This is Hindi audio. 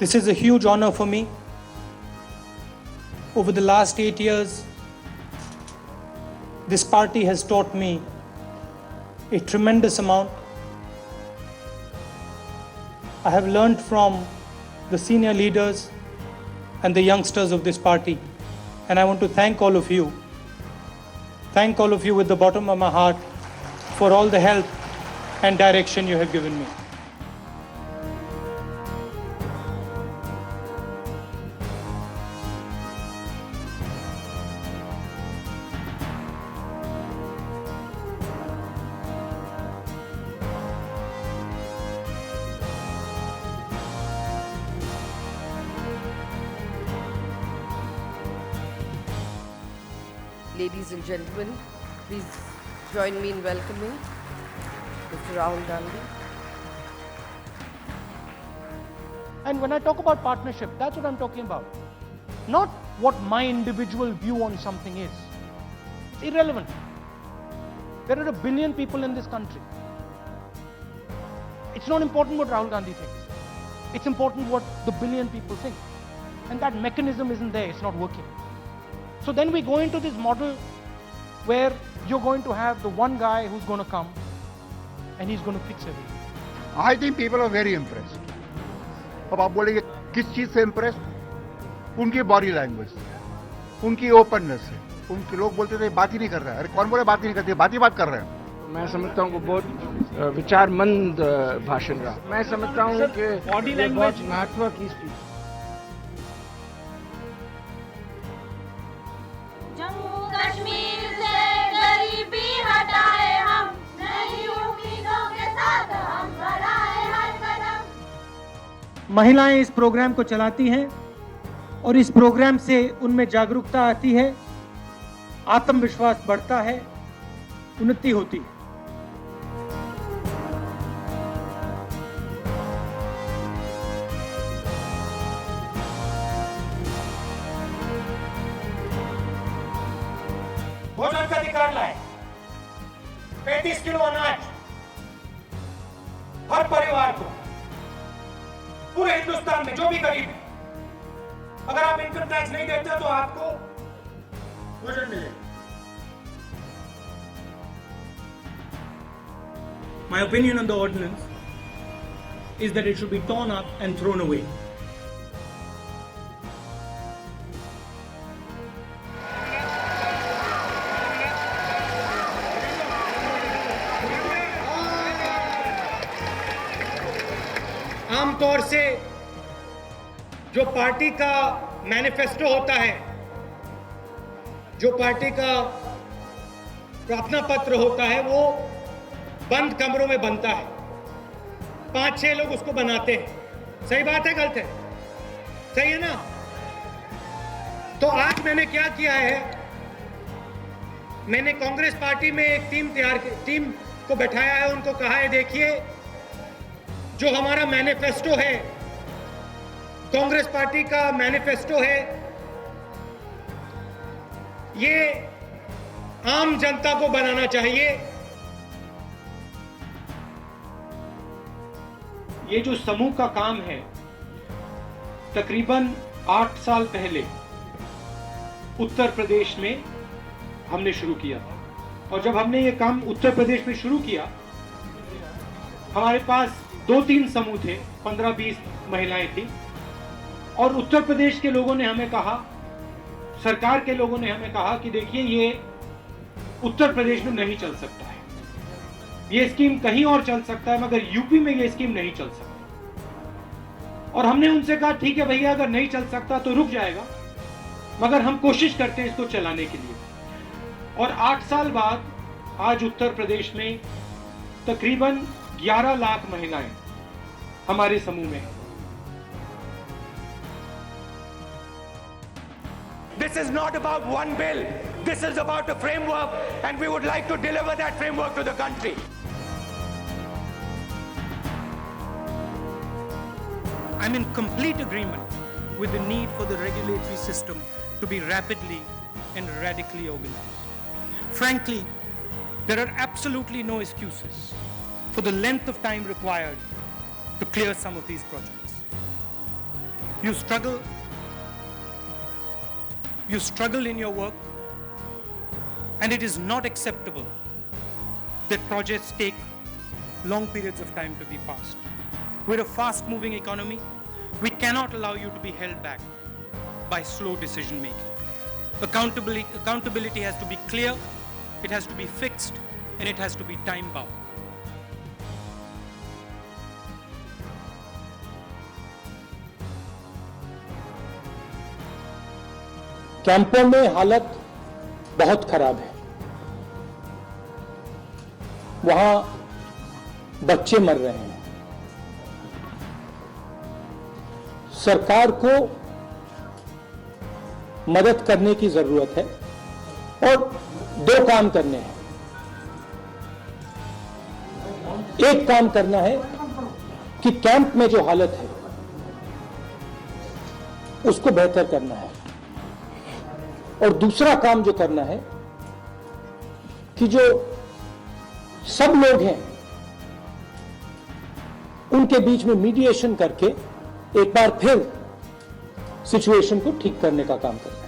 This is a huge honor for me. Over the last 8 years, this party has taught me a tremendous amount. I have learned from the senior leaders and the youngsters of this party, and I want to thank all of you. Thank all of you with the bottom of my heart for all the help and direction you have given me. Ladies and gentlemen, please join me in welcoming Mr. Rahul Gandhi. And when I talk about partnership, that's what I'm talking about. Not what my individual view on something is. It's irrelevant. There are 1 billion people in this country. It's not important what Rahul Gandhi thinks. It's important what the 1 billion people think. And that mechanism isn't there, it's not working. So then we go into this model where you're going to have the one guy who's going to come and he's going to fix everything. I think people are very impressed. अब आप बोलेंगे किस चीज से इम्प्रेस? उनकी बॉडी लैंग्वेज से, उनकी ओपननेस से. उनके लोग बोलते थे बात ही नहीं कर रहा है. अरे कौन बोले बात ही नहीं करते, बात ही बात कर रहे हैं. मैं समझता हूँ कि बहुत विचारमंद भाषण रहा. मैं समझता हूँ कि बॉडी लैंग्वेज महत्व की स्पीच. जम्मू कश्मीर से गरीबी हटाए हम, नई उम्मीदों के साथ हम बढ़ाए हर कदम. महिलाएं इस प्रोग्राम को चलाती हैं और इस प्रोग्राम से उनमें जागरूकता आती है, आत्मविश्वास बढ़ता है, उन्नति होती है. भोजन का अधिकार लाए, 35 किलो अनाज हर परिवार को, पूरे हिंदुस्तान में जो भी गरीब है, अगर आप इनकम टैक्स नहीं देते तो आपको भोजन मिलेगा. My opinion on the ordinance is that it should be torn up and thrown away. आमतौर से जो पार्टी का मैनिफेस्टो होता है, जो पार्टी का प्रार्थना पत्र होता है, वो बंद कमरों में बनता है. 5-6 लोग उसको बनाते हैं. सही बात है, गलत है? सही है ना? तो आज मैंने क्या किया है, मैंने कांग्रेस पार्टी में एक टीम को बैठाया है. उनको कहा है, देखिए जो हमारा मैनिफेस्टो है, कांग्रेस पार्टी का मैनिफेस्टो है, ये आम जनता को बनाना चाहिए. ये जो समूह का काम है, तकरीबन 8 साल पहले उत्तर प्रदेश में हमने शुरू किया था. और जब हमने ये काम उत्तर प्रदेश में शुरू किया, हमारे पास 2-3 समूह थे, 15-20 महिलाएं थी. और उत्तर प्रदेश के लोगों ने हमें कहा, सरकार के लोगों ने हमें कहा कि देखिए ये उत्तर प्रदेश में नहीं चल सकता है, ये स्कीम कहीं और चल सकता है, मगर यूपी में ये स्कीम नहीं चल सकती. और हमने उनसे कहा ठीक है भैया, अगर नहीं चल सकता तो रुक जाएगा, मगर हम कोशिश करते हैं इसको चलाने के लिए. और 8 साल बाद आज उत्तर प्रदेश में तकरीबन 11 लाख महिलाएं हमारे समूह में हैं. This is not about one bill. This is about a framework, and we would like to deliver that framework to the country. I'm in complete agreement with the need for the regulatory system to be rapidly and radically organized. Frankly, there are absolutely no excuses for the length of time required to clear some of these projects. You struggle in your work, and it is not acceptable that projects take long periods of time to be passed. We're a fast-moving economy. We cannot allow you to be held back by slow decision-making. Accountability has to be clear, it has to be fixed, and it has to be time-bound. कैंपों में हालत बहुत खराब है। वहां बच्चे मर रहे हैं। सरकार को मदद करने की जरूरत है और दो काम करने हैं। एक काम करना है कि कैंप में जो हालत है उसको बेहतर करना है, और दूसरा काम जो करना है कि जो सब लोग हैं उनके बीच में मीडिएशन करके एक बार फिर सिचुएशन को ठीक करने का काम करें।